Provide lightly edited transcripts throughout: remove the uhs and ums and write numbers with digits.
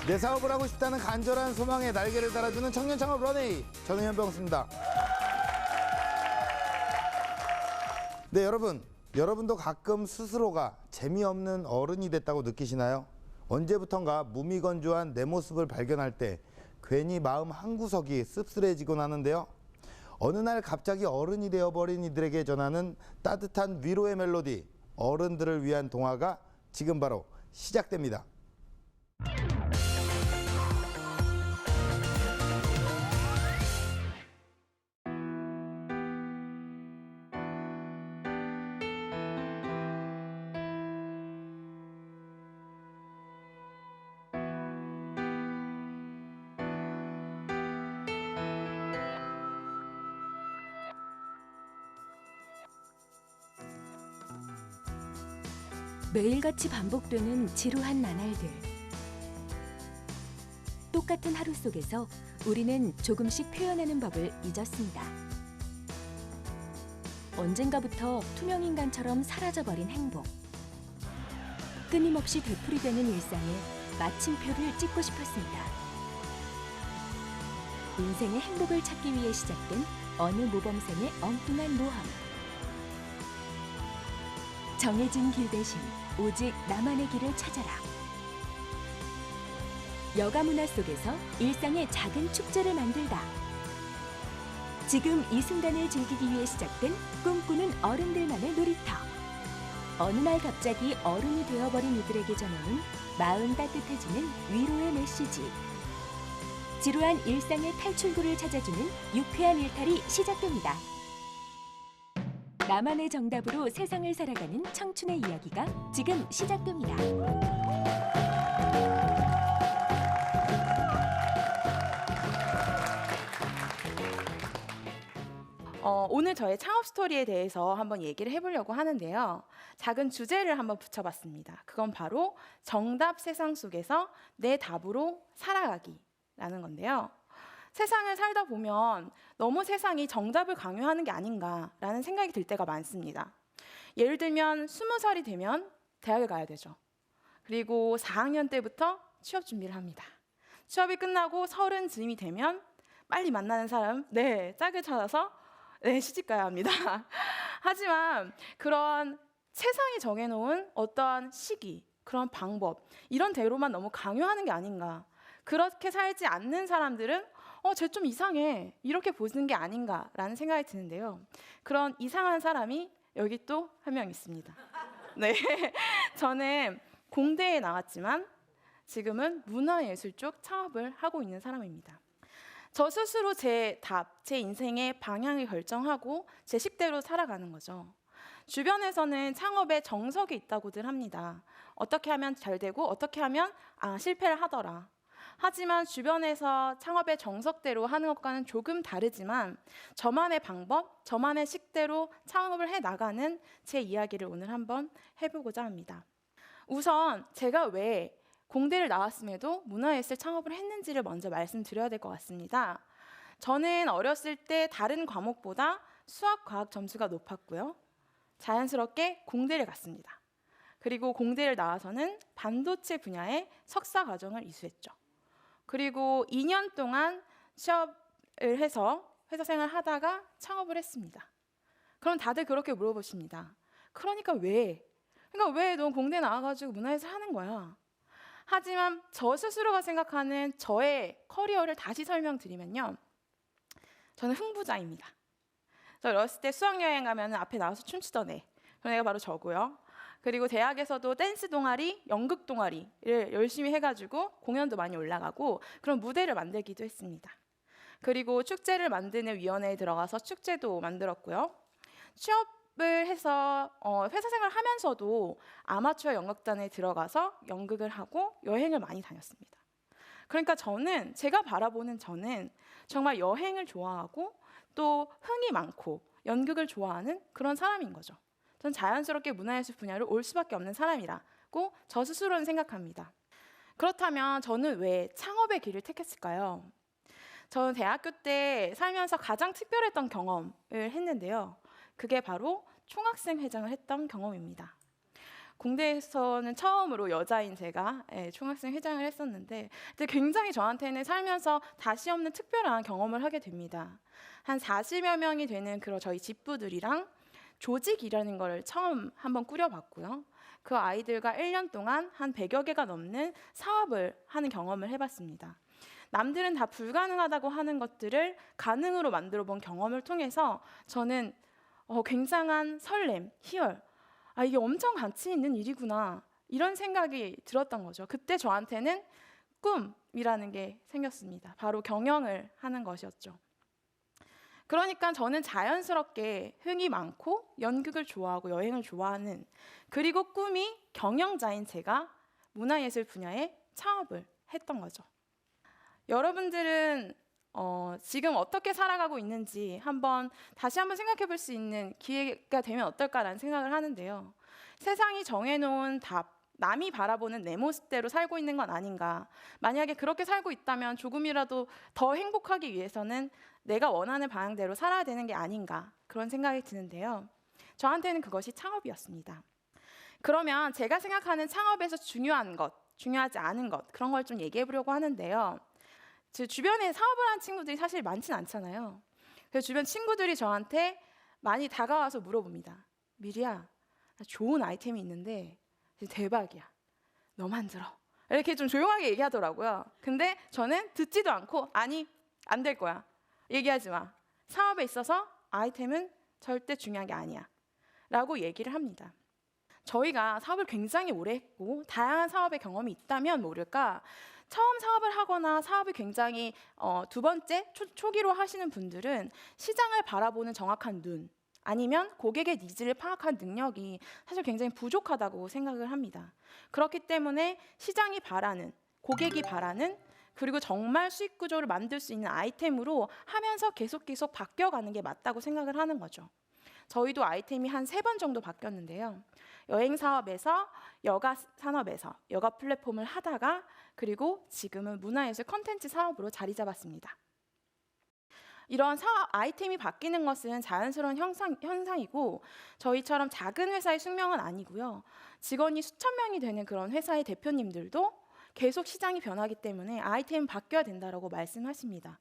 내 사업을 하고 싶다는 간절한 소망에 날개를 달아주는 청년 창업 런웨이. 저는 현병수입니다. 네, 여러분도 가끔 스스로가 재미없는 어른이 됐다고 느끼시나요? 언제부턴가 무미건조한 내 모습을 발견할 때 괜히 마음 한구석이 씁쓸해지곤 하는데요. 어느 날 갑자기 어른이 되어버린 이들에게 전하는 따뜻한 위로의 멜로디, 어른들을 위한 동화가 지금 바로 시작됩니다. 매일같이 반복되는 지루한 나날들. 똑같은 하루 속에서 우리는 조금씩 표현하는 법을 잊었습니다. 언젠가부터 투명인간처럼 사라져버린 행복. 끊임없이 되풀이되는 일상에 마침표를 찍고 싶었습니다. 인생의 행복을 찾기 위해 시작된 어느 모범생의 엉뚱한 모험. 정해진 길 대신 오직 나만의 길을 찾아라. 여가 문화 속에서 일상의 작은 축제를 만들다. 지금 이 순간을 즐기기 위해 시작된 꿈꾸는 어른들만의 놀이터. 어느 날 갑자기 어른이 되어버린 이들에게 전하는 마음 따뜻해지는 위로의 메시지. 지루한 일상의 탈출구를 찾아주는 유쾌한 일탈이 시작됩니다. 나만의 정답으로 세상을 살아가는 청춘의 이야기가 지금 시작됩니다. 오늘 저의 창업 스토리에 대해서 한번 얘기를 해보려고 하는데요. 작은 주제를 한번 붙여봤습니다. 그건 바로 정답 세상 속에서 내 답으로 살아가기라는 건데요. 세상을 살다 보면 너무 세상이 정답을 강요하는 게 아닌가라는 생각이 들 때가 많습니다. 예를 들면 20살이 되면 대학을 가야 되죠. 그리고 4학년 때부터 취업 준비를 합니다. 취업이 끝나고 30 즈음이 되면 빨리 만나는 사람, 짝을 찾아서 시집 가야 합니다. 하지만 그런 세상이 정해놓은 어떠한 시기, 그런 방법, 이런 대로만 너무 강요하는 게 아닌가. 그렇게 살지 않는 사람들은 쟤 좀 이상해, 이렇게 보는 게 아닌가라는 생각이 드는데요. 그런 이상한 사람이 여기 또 한 명 있습니다. 네, 저는 공대에 나왔지만 지금은 문화예술 쪽 창업을 하고 있는 사람입니다. 저 스스로 제 인생의 방향을 결정하고 제 식대로 살아가는 거죠. 주변에서는 창업에 정석이 있다고들 합니다. 어떻게 하면 잘 되고 어떻게 하면 실패를 하더라. 하지만 주변에서 창업의 정석대로 하는 것과는 조금 다르지만 저만의 방법, 저만의 식대로 창업을 해나가는 제 이야기를 오늘 한번 해보고자 합니다. 우선 제가 왜 공대를 나왔음에도 문화예술 창업을 했는지를 먼저 말씀드려야 될 것 같습니다. 저는 어렸을 때 다른 과목보다 수학, 과학 점수가 높았고요. 자연스럽게 공대를 갔습니다. 그리고 공대를 나와서는 반도체 분야의 석사 과정을 이수했죠. 그리고 2년 동안 취업을 해서 회사 생활을 하다가 창업을 했습니다. 그럼 다들 그렇게 물어보십니다. 그러니까 왜 넌 공대 나와가지고 문화예술 하는 거야? 하지만 저 스스로가 생각하는 저의 커리어를 다시 설명드리면요. 저는 흥부자입니다. 저 어렸을 때 수학여행 가면 앞에 나와서 춤추던 애. 그런 애가 바로 저고요. 그리고 대학에서도 댄스 동아리, 연극 동아리를 열심히 해가지고 공연도 많이 올라가고 그런 무대를 만들기도 했습니다. 그리고 축제를 만드는 위원회에 들어가서 축제도 만들었고요. 취업을 해서 회사 생활을 하면서도 아마추어 연극단에 들어가서 연극을 하고 여행을 많이 다녔습니다. 그러니까 제가 바라보는 저는 정말 여행을 좋아하고 또 흥이 많고 연극을 좋아하는 그런 사람인 거죠. 전 자연스럽게 문화예술 분야로 올 수밖에 없는 사람이라고 저 스스로는 생각합니다. 그렇다면 저는 왜 창업의 길을 택했을까요? 저는 대학교 때 살면서 가장 특별했던 경험을 했는데요. 그게 바로 총학생 회장을 했던 경험입니다. 공대에서는 처음으로 여자인 제가 총학생 회장을 했었는데 근데 굉장히 저한테는 살면서 다시 없는 특별한 경험을 하게 됩니다. 한 40여 명이 되는 그런 저희 집부들이랑 조직이라는 걸 처음 한번 꾸려봤고요. 그 아이들과 1년 동안 한 100여 개가 넘는 사업을 하는 경험을 해봤습니다. 남들은 다 불가능하다고 하는 것들을 가능으로 만들어 본 경험을 통해서 저는 굉장한 설렘, 희열, 이게 엄청 가치 있는 일이구나 이런 생각이 들었던 거죠. 그때 저한테는 꿈이라는 게 생겼습니다. 바로 경영을 하는 것이었죠. 그러니까 저는 자연스럽게 흥이 많고 연극을 좋아하고 여행을 좋아하는 그리고 꿈이 경영자인 제가 문화예술 분야에 창업을 했던 거죠. 여러분들은 지금 어떻게 살아가고 있는지 다시 한번 생각해 볼 수 있는 기회가 되면 어떨까라는 생각을 하는데요. 세상이 정해놓은 답, 남이 바라보는 내 모습대로 살고 있는 건 아닌가. 만약에 그렇게 살고 있다면 조금이라도 더 행복하기 위해서는 내가 원하는 방향대로 살아야 되는 게 아닌가. 그런 생각이 드는데요. 저한테는 그것이 창업이었습니다. 그러면 제가 생각하는 창업에서 중요한 것, 중요하지 않은 것 그런 걸 좀 얘기해 보려고 하는데요. 제 주변에 사업을 하는 친구들이 사실 많지는 않잖아요. 그래서 주변 친구들이 저한테 많이 다가와서 물어봅니다. 미리야, 나 좋은 아이템이 있는데 대박이야. 너만 들어. 이렇게 좀 조용하게 얘기하더라고요. 근데 저는 듣지도 않고 아니, 안 될 거야. 얘기하지 마. 사업에 있어서 아이템은 절대 중요한 게 아니야. 라고 얘기를 합니다. 저희가 사업을 굉장히 오래 했고 다양한 사업의 경험이 있다면 모를까 처음 사업을 하거나 사업이 굉장히 두 번째 초기로 하시는 분들은 시장을 바라보는 정확한 눈 아니면 고객의 니즈를 파악한 능력이 사실 굉장히 부족하다고 생각을 합니다. 그렇기 때문에 시장이 바라는, 고객이 바라는 그리고 정말 수익 구조를 만들 수 있는 아이템으로 하면서 계속 바뀌어가는 게 맞다고 생각을 하는 거죠. 저희도 아이템이 한 3번 정도 바뀌었는데요. 여행 사업에서 여가 산업에서 여가 플랫폼을 하다가 그리고 지금은 문화예술 콘텐츠 사업으로 자리 잡았습니다. 이런 사업 아이템이 바뀌는 것은 자연스러운 현상이고 저희처럼 작은 회사의 숙명은 아니고요. 직원이 수천 명이 되는 그런 회사의 대표님들도 계속 시장이 변하기 때문에 아이템은 바뀌어야 된다고 말씀하십니다.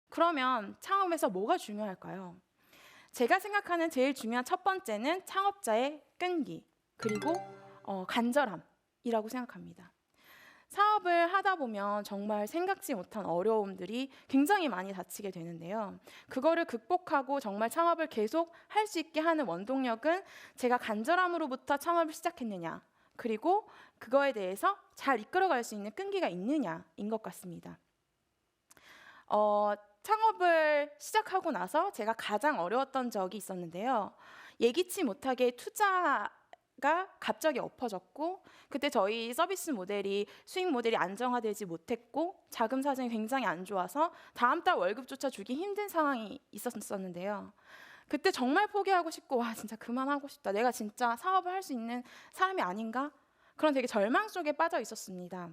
그러면 창업에서 뭐가 중요할까요? 제가 생각하는 제일 중요한 첫 번째는 창업자의 끈기 그리고 간절함이라고 생각합니다. 사업을 하다 보면 정말 생각지 못한 어려움들이 굉장히 많이 닥치게 되는데요. 그거를 극복하고 정말 창업을 계속 할 수 있게 하는 원동력은 제가 간절함으로부터 창업을 시작했느냐 그리고 그거에 대해서 잘 이끌어갈 수 있는 끈기가 있느냐인 것 같습니다. 창업을 시작하고 나서 제가 가장 어려웠던 적이 있었는데요. 예기치 못하게 투자가 갑자기 엎어졌고 그때 저희 서비스 모델이 수익 모델이 안정화되지 못했고 자금 사정이 굉장히 안 좋아서 다음 달 월급조차 주기 힘든 상황이 있었는데요. 그때 정말 포기하고 싶고 와 진짜 그만하고 싶다. 내가 진짜 사업을 할 수 있는 사람이 아닌가? 그런 되게 절망 속에 빠져 있었습니다.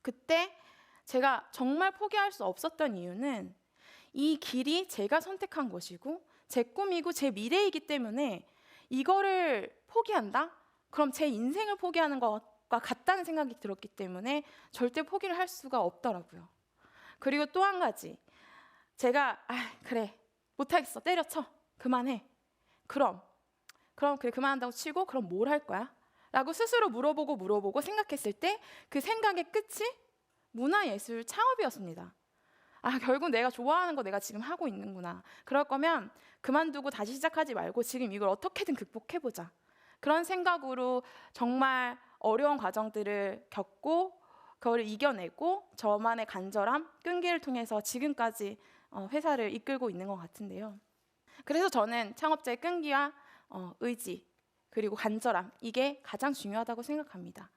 그때 제가 정말 포기할 수 없었던 이유는 이 길이 제가 선택한 것이고 제 꿈이고 제 미래이기 때문에 이거를 포기한다? 그럼 제 인생을 포기하는 것과 같다는 생각이 들었기 때문에 절대 포기를 할 수가 없더라고요. 그리고 또 한 가지 제가 그래 못하겠어 때려쳐 그만해 그럼 그래 그만한다고 치고 그럼 뭘 할 거야? 라고 스스로 물어보고 생각했을 때 그 생각의 끝이 문화예술 창업이었습니다. 결국 내가 좋아하는 거 내가 지금 하고 있는구나. 그럴 거면 그만두고 다시 시작하지 말고 지금 이걸 어떻게든 극복해보자. 그런 생각으로 정말 어려운 과정들을 겪고 그거를 이겨내고 저만의 간절함, 끈기를 통해서 지금까지 회사를 이끌고 있는 것 같은데요. 그래서 저는 창업자의 끈기와 의지 그리고 간절함 이게 가장 중요하다고 생각합니다.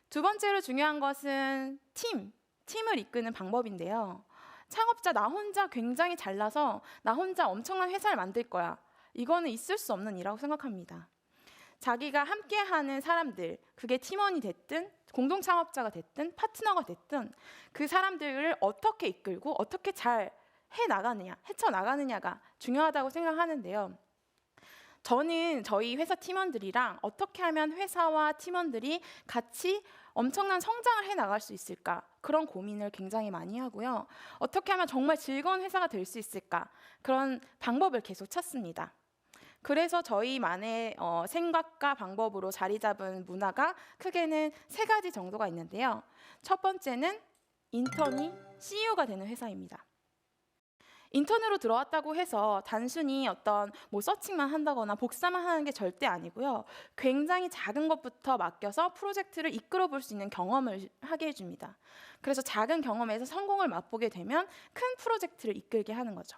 두 번째로 중요한 것은 팀을 이끄는 방법인데요. 창업자 나 혼자 굉장히 잘나서 나 혼자 엄청난 회사를 만들 거야. 이거는 있을 수 없는 일이라고 생각합니다. 자기가 함께하는 사람들, 그게 팀원이 됐든 공동 창업자가 됐든 파트너가 됐든 그 사람들을 어떻게 이끌고 어떻게 잘 헤쳐나가느냐가 중요하다고 생각하는데요. 저는 저희 회사 팀원들이랑 어떻게 하면 회사와 팀원들이 같이 엄청난 성장을 해 나갈 수 있을까? 그런 고민을 굉장히 많이 하고요. 어떻게 하면 정말 즐거운 회사가 될 수 있을까? 그런 방법을 계속 찾습니다. 그래서 저희만의 생각과 방법으로 자리 잡은 문화가 크게는 3가지 정도가 있는데요. 첫 번째는 인턴이 CEO가 되는 회사입니다. 인턴으로 들어왔다고 해서 단순히 어떤 서칭만 한다거나 복사만 하는 게 절대 아니고요. 굉장히 작은 것부터 맡겨서 프로젝트를 이끌어 볼 수 있는 경험을 하게 해줍니다. 그래서 작은 경험에서 성공을 맛보게 되면 큰 프로젝트를 이끌게 하는 거죠.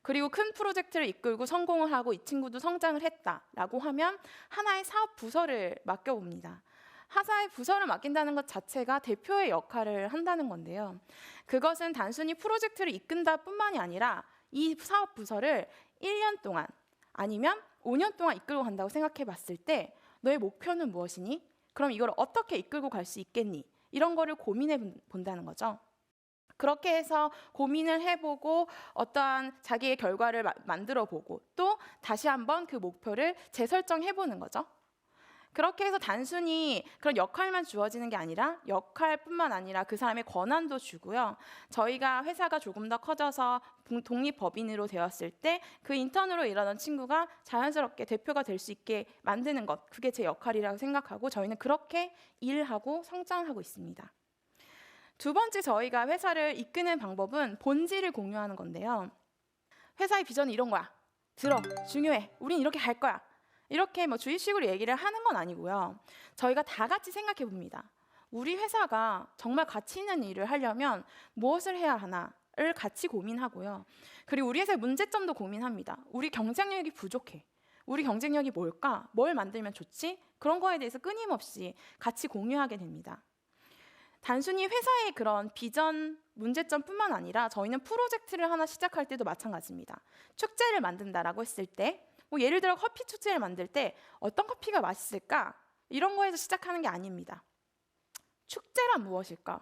그리고 큰 프로젝트를 이끌고 성공을 하고 이 친구도 성장을 했다라고 하면 하나의 사업 부서를 맡겨봅니다. 하나의 부서를 맡긴다는 것 자체가 대표의 역할을 한다는 건데요. 그것은 단순히 프로젝트를 이끈다 뿐만이 아니라 이 사업 부서를 1년 동안 아니면 5년 동안 이끌고 간다고 생각해 봤을 때 너의 목표는 무엇이니? 그럼 이걸 어떻게 이끌고 갈 수 있겠니? 이런 거를 고민해 본다는 거죠. 그렇게 해서 고민을 해보고 어떠한 자기의 결과를 만들어 보고 또 다시 한번 그 목표를 재설정해 보는 거죠. 그렇게 해서 단순히 그런 역할만 주어지는 게 아니라 역할뿐만 아니라 그 사람의 권한도 주고요. 저희가 회사가 조금 더 커져서 독립법인으로 되었을 때 그 인턴으로 일하던 친구가 자연스럽게 대표가 될 수 있게 만드는 것, 그게 제 역할이라고 생각하고 저희는 그렇게 일하고 성장하고 있습니다. 두 번째, 저희가 회사를 이끄는 방법은 본질을 공유하는 건데요. 회사의 비전은 이런 거야. 들어, 중요해. 우린 이렇게 갈 거야. 이렇게 주입식으로 얘기를 하는 건 아니고요. 저희가 다 같이 생각해 봅니다. 우리 회사가 정말 가치 있는 일을 하려면 무엇을 해야 하나를 같이 고민하고요. 그리고 우리 회사의 문제점도 고민합니다. 우리 경쟁력이 부족해. 우리 경쟁력이 뭘까? 뭘 만들면 좋지? 그런 거에 대해서 끊임없이 같이 공유하게 됩니다. 단순히 회사의 그런 비전, 문제점뿐만 아니라 저희는 프로젝트를 하나 시작할 때도 마찬가지입니다. 축제를 만든다라고 했을 때 예를 들어 커피 축제를 만들 때 어떤 커피가 맛있을까? 이런 거에서 시작하는 게 아닙니다. 축제란 무엇일까?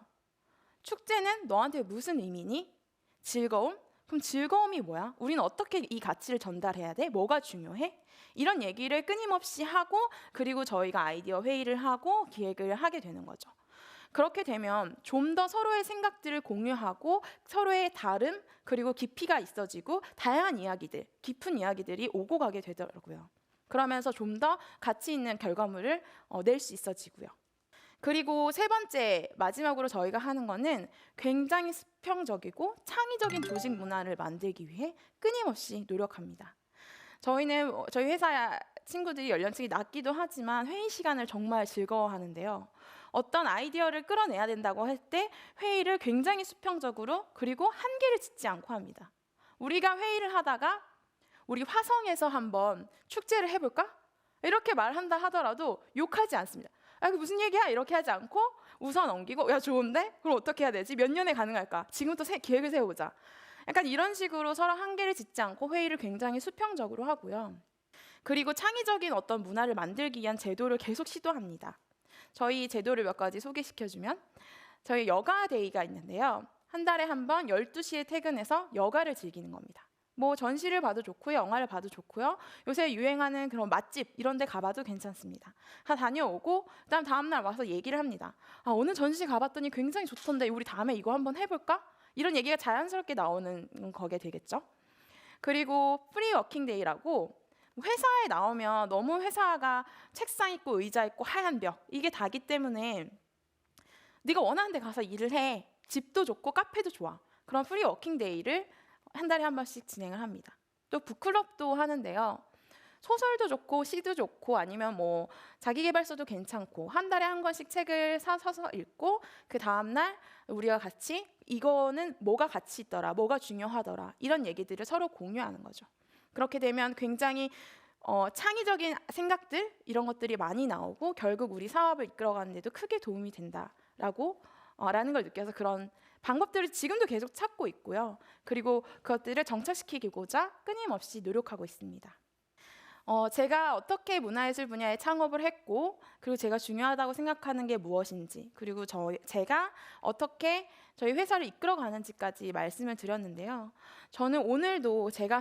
축제는 너한테 무슨 의미니? 즐거움? 그럼 즐거움이 뭐야? 우리는 어떻게 이 가치를 전달해야 돼? 뭐가 중요해? 이런 얘기를 끊임없이 하고 그리고 저희가 아이디어 회의를 하고 기획을 하게 되는 거죠. 그렇게 되면 좀 더 서로의 생각들을 공유하고 서로의 다름 그리고 깊이가 있어지고 다양한 이야기들, 깊은 이야기들이 오고 가게 되더라고요. 그러면서 좀 더 가치 있는 결과물을 낼 수 있어지고요. 그리고 세 번째, 마지막으로 저희가 하는 거는 굉장히 수평적이고 창의적인 조직 문화를 만들기 위해 끊임없이 노력합니다. 저희는 저희 회사 친구들이 연령층이 낮기도 하지만 회의 시간을 정말 즐거워하는데요. 어떤 아이디어를 끌어내야 된다고 할 때 회의를 굉장히 수평적으로 그리고 한계를 짓지 않고 합니다. 우리가 회의를 하다가 우리 화성에서 한번 축제를 해볼까? 이렇게 말한다 하더라도 욕하지 않습니다. 아, 그 무슨 얘기야? 이렇게 하지 않고 웃어 넘기고 야 좋은데? 그럼 어떻게 해야 되지? 몇 년에 가능할까? 지금부터 계획을 세워보자. 약간 이런 식으로 서로 한계를 짓지 않고 회의를 굉장히 수평적으로 하고요. 그리고 창의적인 어떤 문화를 만들기 위한 제도를 계속 시도합니다. 저희 제도를 몇 가지 소개시켜주면 저희 여가 데이가 있는데요. 한 달에 한 번 12시에 퇴근해서 여가를 즐기는 겁니다. 전시를 봐도 좋고요. 영화를 봐도 좋고요. 요새 유행하는 그런 맛집 이런 데 가봐도 괜찮습니다. 다녀오고 그다음 다음날 와서 얘기를 합니다. 아, 오늘 전시 가봤더니 굉장히 좋던데 우리 다음에 이거 한번 해볼까? 이런 얘기가 자연스럽게 나오는 거게 되겠죠. 그리고 프리 워킹 데이라고 회사에 나오면 너무 회사가 책상 있고 의자 있고 하얀 벽 이게 다기 때문에 네가 원하는 데 가서 일을 해. 집도 좋고 카페도 좋아. 그런 프리 워킹 데이를 한 달에 한 번씩 진행을 합니다. 또 북클럽도 하는데요. 소설도 좋고 시도 좋고 아니면 자기계발서도 괜찮고 한 달에 한 권씩 책을 사서 읽고 그 다음날 우리가 같이 이거는 뭐가 가치 있더라, 뭐가 중요하더라 이런 얘기들을 서로 공유하는 거죠. 그렇게 되면 굉장히 창의적인 생각들 이런 것들이 많이 나오고 결국 우리 사업을 이끌어가는 데도 크게 도움이 된다라고 라는 걸 느껴서 그런 방법들을 지금도 계속 찾고 있고요. 그리고 그것들을 정착시키고자 끊임없이 노력하고 있습니다. 제가 어떻게 문화예술 분야에 창업을 했고 그리고 제가 중요하다고 생각하는 게 무엇인지 그리고 제가 어떻게 저희 회사를 이끌어가는지까지 말씀을 드렸는데요. 저는 오늘도 제가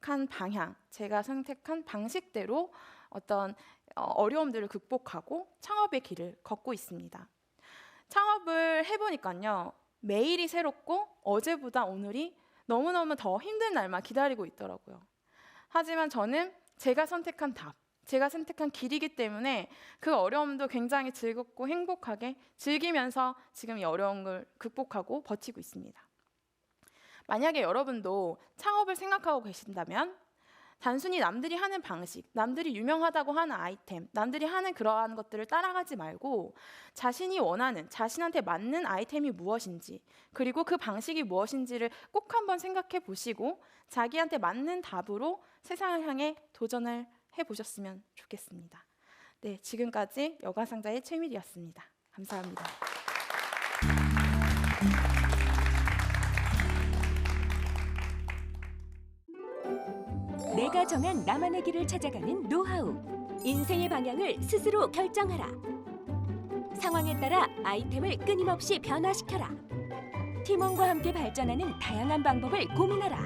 선택한 방향, 제가 선택한 방식대로 어떤 어려움들을 극복하고 창업의 길을 걷고 있습니다. 창업을 해보니까요, 매일이 새롭고 어제보다 오늘이 너무너무 더 힘든 날만 기다리고 있더라고요. 하지만 저는 제가 선택한 답, 제가 선택한 길이기 때문에 그 어려움도 굉장히 즐겁고 행복하게 즐기면서 지금 이 어려운 걸 극복하고 버티고 있습니다. 만약에 여러분도 창업을 생각하고 계신다면 단순히 남들이 하는 방식, 남들이 유명하다고 하는 아이템, 남들이 하는 그러한 것들을 따라가지 말고 자신이 원하는, 자신한테 맞는 아이템이 무엇인지, 그리고 그 방식이 무엇인지를 꼭 한번 생각해 보시고 자기한테 맞는 답으로 세상을 향해 도전을 해보셨으면 좋겠습니다. 네, 지금까지 여가상자의 최미리였습니다. 감사합니다. 내가 정한 나만의 길을 찾아가는 노하우. 인생의 방향을 스스로 결정하라. 상황에 따라 아이템을 끊임없이 변화시켜라. 팀원과 함께 발전하는 다양한 방법을 고민하라.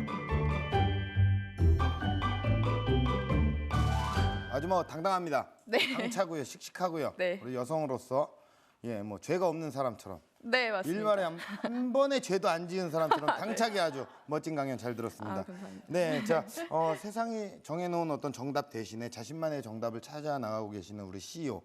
아주 뭐 당당합니다. 네. 당차고요, 씩씩하고요. 네. 우리 여성으로서 뭐 죄가 없는 사람처럼 네, 맞습니다. 일말에 한 번의 죄도 안 지은 사람처럼 당차게 아주 멋진 강연 잘 들었습니다. 감사합니다. 네, 자 세상이 정해놓은 어떤 정답 대신에 자신만의 정답을 찾아 나가고 계시는 우리 CEO.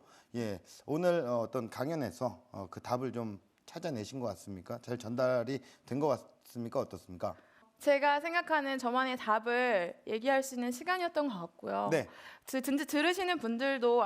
오늘 어떤 강연에서 그 답을 좀 찾아내신 것 같습니까? 잘 전달이 된 것 같습니까? 어떻습니까? 제가 생각하는 저만의 답을 얘기할 수 있는 시간이었던 것 같고요. 네. 들으시는 분들도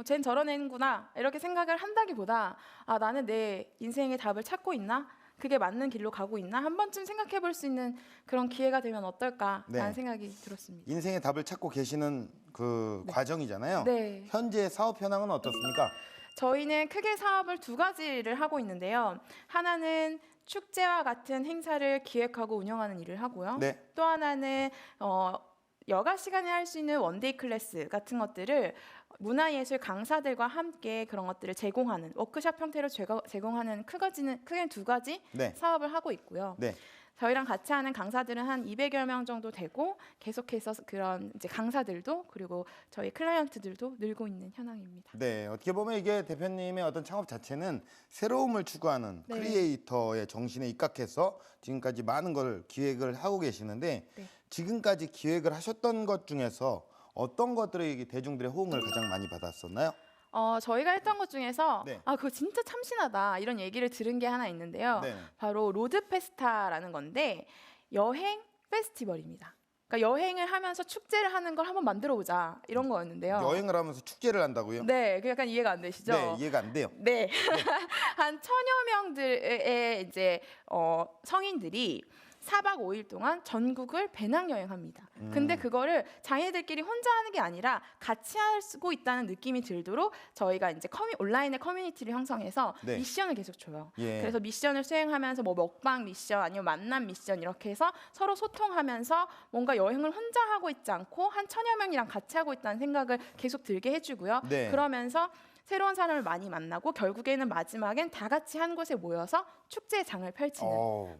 쟨 저런 애구나 이렇게 생각을 한다기보다 나는 내 인생의 답을 찾고 있나? 그게 맞는 길로 가고 있나? 한 번쯤 생각해 볼 수 있는 그런 기회가 되면 어떨까라는 네. 생각이 들었습니다. 인생의 답을 찾고 계시는 그 과정이잖아요. 네. 현재 사업 현황은 어떻습니까? 저희는 크게 사업을 두 가지를 하고 있는데요. 하나는 축제와 같은 행사를 기획하고 운영하는 일을 하고요. 네. 또 하나는 여가 시간에 할 수 있는 원데이 클래스 같은 것들을 문화예술 강사들과 함께 그런 것들을 제공하는 워크숍 형태로 제공하는 크게 두 가지 네. 사업을 하고 있고요. 네. 저희랑 같이 하는 강사들은 한 200여 명 정도 되고 계속해서 그런 이제 강사들도 그리고 저희 클라이언트들도 늘고 있는 현황입니다. 네, 어떻게 보면 이게 대표님의 어떤 창업 자체는 새로움을 추구하는 네. 크리에이터의 정신에 입각해서 지금까지 많은 걸 기획을 하고 계시는데 네. 지금까지 기획을 하셨던 것 중에서 어떤 것들이 대중들의 호응을 가장 많이 받았었나요? 저희가 했던 것 중에서 네. 그거 진짜 참신하다 이런 얘기를 들은 게 하나 있는데요. 네. 바로 로드페스타라는 건데 여행 페스티벌입니다. 그러니까 여행을 하면서 축제를 하는 걸 한번 만들어보자 이런 거였는데요. 여행을 하면서 축제를 한다고요? 네, 그 약간 이해가 안 되시죠? 네, 이해가 안 돼요. 네, 한 1000여 명들의 이제 성인들이 4박 5일 동안 전국을 배낭여행합니다. 근데 그거를 자기들끼리 혼자 하는 게 아니라 같이 하고 있다는 느낌이 들도록 저희가 이제 온라인의 커뮤니티를 형성해서 네. 미션을 계속 줘요. 예. 그래서 미션을 수행하면서 뭐 먹방 미션 아니면 만남 미션 이렇게 해서 서로 소통하면서 뭔가 여행을 혼자 하고 있지 않고 한 1000여 명이랑 같이 하고 있다는 생각을 계속 들게 해주고요. 네. 그러면서 새로운 사람을 많이 만나고 결국에는 마지막엔 다 같이 한 곳에 모여서 축제의 장을 펼치는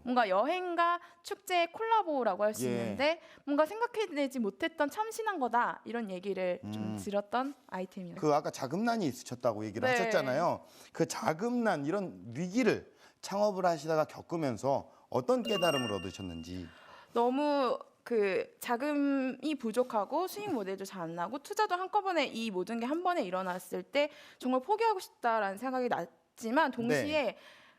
뭔가 여행과 축제의 콜라보라고 할 수 예. 있는데 뭔가 생각해내지 못했던 참신한 거다 이런 얘기를 좀 들었던 아이템이었어요. 그 아까 자금난이 있으셨다고 얘기를 네. 하셨잖아요. 그 자금난 이런 위기를 창업을 하시다가 겪으면서 어떤 깨달음을 얻으셨는지. 너무 그 자금이 부족하고 수익 모델도 잘 안 나고 투자도 한꺼번에 이 모든 게 한 번에 일어났을 때 정말 포기하고 싶다라는 생각이 났지만 동시에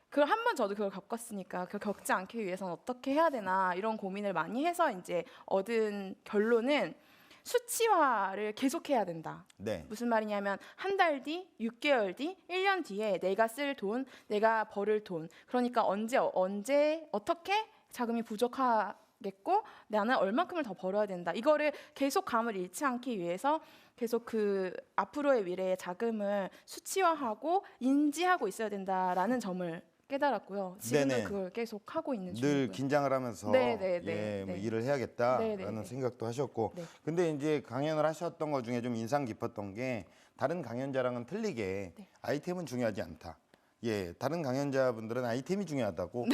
그걸 한 번 저도 그걸 겪었으니까 그걸 겪지 않기 위해서는 어떻게 해야 되나 이런 고민을 많이 해서 이제 얻은 결론은 수치화를 계속해야 된다. 네. 무슨 말이냐면 한 달 뒤, 6개월 뒤, 1년 뒤에 내가 쓸 돈, 내가 벌을 돈. 그러니까 언제 어떻게 자금이 부족하겠고 나는 얼마큼을 더 벌어야 된다. 이거를 계속 감을 잃지 않기 위해서 계속 그 앞으로의 미래의 자금을 수치화하고 인지하고 있어야 된다라는 점을 깨달았고요. 지금도 네네. 그걸 계속 하고 있는 늘 중이고요. 긴장을 하면서 네. 뭐 일을 해야겠다라는 네네네. 생각도 하셨고 네. 근데 이제 강연을 하셨던 것 중에 좀 인상 깊었던 게 다른 강연자랑은 틀리게 네. 아이템은 중요하지 않다. 예, 다른 강연자분들은 아이템이 중요하다고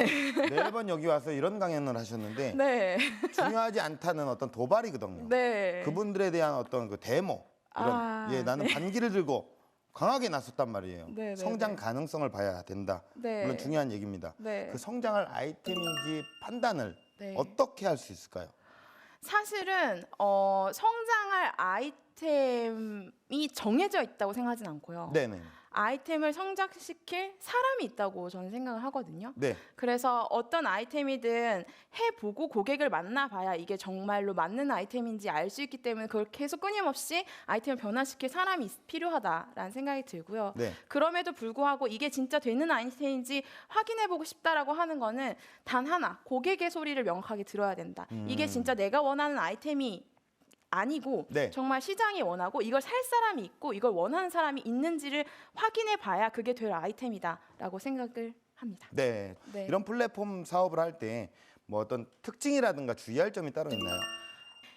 매번 여기 와서 이런 강연을 하셨는데 네. 중요하지 않다는 어떤 도발이거든요. 네. 그분들에 대한 어떤 그 데모 이런 아, 예, 나는 반기를 들고 강하게 나섰단 말이에요. 네, 네, 성장 네. 가능성을 봐야 된다. 네. 물론 중요한 얘기입니다. 네. 그 성장할 아이템인지 판단을 네. 어떻게 할 수 있을까요? 사실은 성장할 아이템이 정해져 있다고 생각하진 않고요. 네네. 아이템을 성장시킬 사람이 있다고 저는 생각을 하거든요. 네. 그래서 어떤 아이템이든 해보고 고객을 만나봐야 이게 정말로 맞는 아이템인지 알 수 있기 때문에 그걸 계속 끊임없이 아이템을 변화시킬 사람이 필요하다라는 생각이 들고요. 네. 그럼에도 불구하고 이게 진짜 되는 아이템인지 확인해보고 싶다라고 하는 거는 단 하나, 고객의 소리를 명확하게 들어야 된다. 이게 진짜 내가 원하는 아이템이 아니고 네. 정말 시장이 원하고 이걸 살 사람이 있고 이걸 원하는 사람이 있는지를 확인해 봐야 그게 될 아이템이다라고 생각을 합니다. 네. 네. 이런 플랫폼 사업을 할 때 뭐 어떤 특징이라든가 주의할 점이 따로 있나요?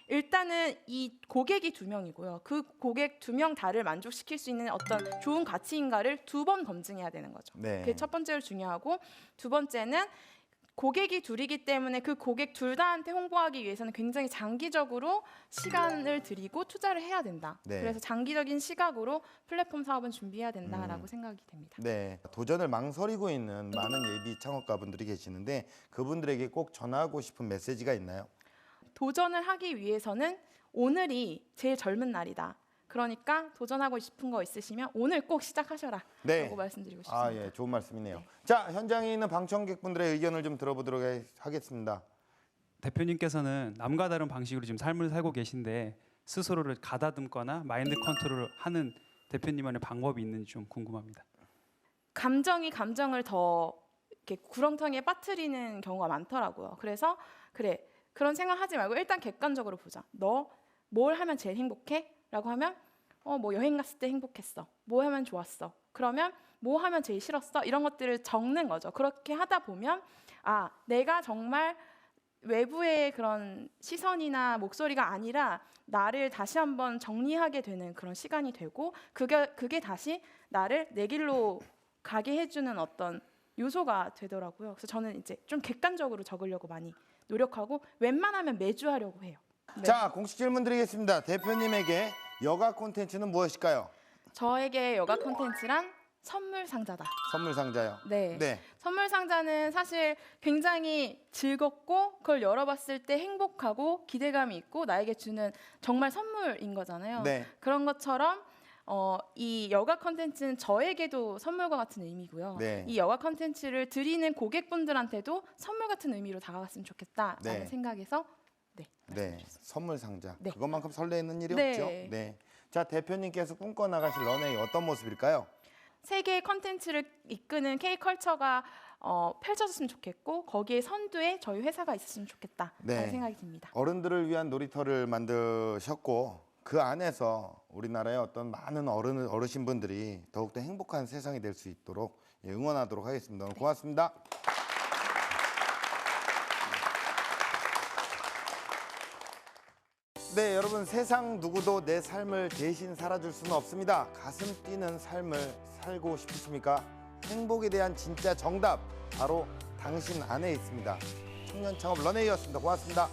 일단은 이 고객이 2명이고요. 그 고객 2명 다를 만족시킬 수 있는 어떤 좋은 가치인가를 2번 검증해야 되는 거죠. 네. 그게 첫 번째로 중요하고 두 번째는 고객이 둘이기 때문에 그 고객 둘 다한테 홍보하기 위해서는 굉장히 장기적으로 시간을 들이고 투자를 해야 된다. 네. 그래서 장기적인 시각으로 플랫폼 사업은 준비해야 된다라고 생각이 됩니다. 네. 도전을 망설이고 있는 많은 예비 창업가분들이 계시는데 그분들에게 꼭 전하고 싶은 메시지가 있나요? 도전을 하기 위해서는 오늘이 제일 젊은 날이다. 그러니까 도전하고 싶은 거 있으시면 오늘 꼭 시작하셔라 네. 라고 말씀드리고 싶습니다. 아, 예. 좋은 말씀이네요. 네. 자, 현장에 있는 방청객분들의 의견을 좀 들어보도록 하겠습니다. 대표님께서는 남과 다른 방식으로 지금 삶을 살고 계신데 스스로를 가다듬거나 마인드 컨트롤을 하는 대표님만의 방법이 있는지 좀 궁금합니다. 감정이 감정을 더 이렇게 구렁텅이에 빠뜨리는 경우가 많더라고요. 그래서 그래 그런 생각하지 말고 일단 객관적으로 보자. 너 뭘 하면 제일 행복해? 라고 하면 뭐 여행 갔을 때 행복했어. 뭐 하면 좋았어. 그러면 뭐 하면 제일 싫었어? 이런 것들을 적는 거죠. 그렇게 하다 보면 아 내가 정말 외부의 그런 시선이나 목소리가 아니라 나를 다시 한번 정리하게 되는 그런 시간이 되고 그게 다시 나를 내 길로 가게 해주는 어떤 요소가 되더라고요. 그래서 저는 이제 좀 객관적으로 적으려고 많이 노력하고 웬만하면 매주 하려고 해요. 네. 자, 공식 질문 드리겠습니다. 대표님에게 여가 콘텐츠는 무엇일까요? 저에게 여가 콘텐츠란 선물 상자다. 선물 상자요. 네. 네. 선물 상자는 사실 굉장히 즐겁고 그걸 열어봤을 때 행복하고 기대감이 있고 나에게 주는 정말 선물인 거잖아요. 네. 그런 것처럼 이 여가 컨텐츠는 저에게도 선물과 같은 의미고요. 네. 이 여가 컨텐츠를 드리는 고객분들한테도 선물 같은 의미로 다가갔으면 좋겠다라는 네. 생각에서 네. 선물 상자. 네. 그것만큼 설레는 일이 네. 없죠. 네. 자, 대표님께서 꿈꿔 나가실 런웨이 어떤 모습일까요? 세계의 컨텐츠를 이끄는 K컬처가 펼쳐졌으면 좋겠고 거기에 선두에 저희 회사가 있었으면 좋겠다라는 네. 생각이 듭니다. 어른들을 위한 놀이터를 만드셨고 그 안에서 우리나라의 어떤 많은 어르신분들이 더욱더 행복한 세상이 될 수 있도록 응원하도록 하겠습니다. 오늘 고맙습니다. 네, 여러분 세상 누구도 내 삶을 대신 살아줄 수는 없습니다. 가슴 뛰는 삶을 살고 싶으십니까? 행복에 대한 진짜 정답 바로 당신 안에 있습니다. 청년 창업 런웨이였습니다. 고맙습니다.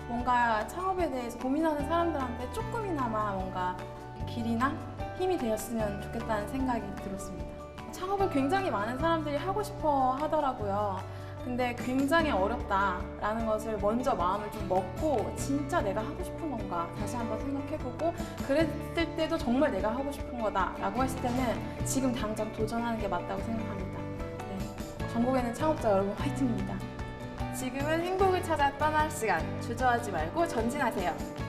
뭔가 창업에 대해서 고민하는 사람들한테 조금이나마 뭔가 길이나 힘이 되었으면 좋겠다는 생각이 들었습니다. 창업을 굉장히 많은 사람들이 하고 싶어 하더라고요. 근데 굉장히 어렵다라는 것을 먼저 마음을 좀 먹고 진짜 내가 하고 싶은 건가 다시 한번 생각해보고 그랬을 때도 정말 내가 하고 싶은 거다라고 했을 때는 지금 당장 도전하는 게 맞다고 생각합니다. 네. 전국에는 창업자 여러분 화이팅입니다. 지금은 행복을 찾아 떠날 시간. 주저하지 말고 전진하세요.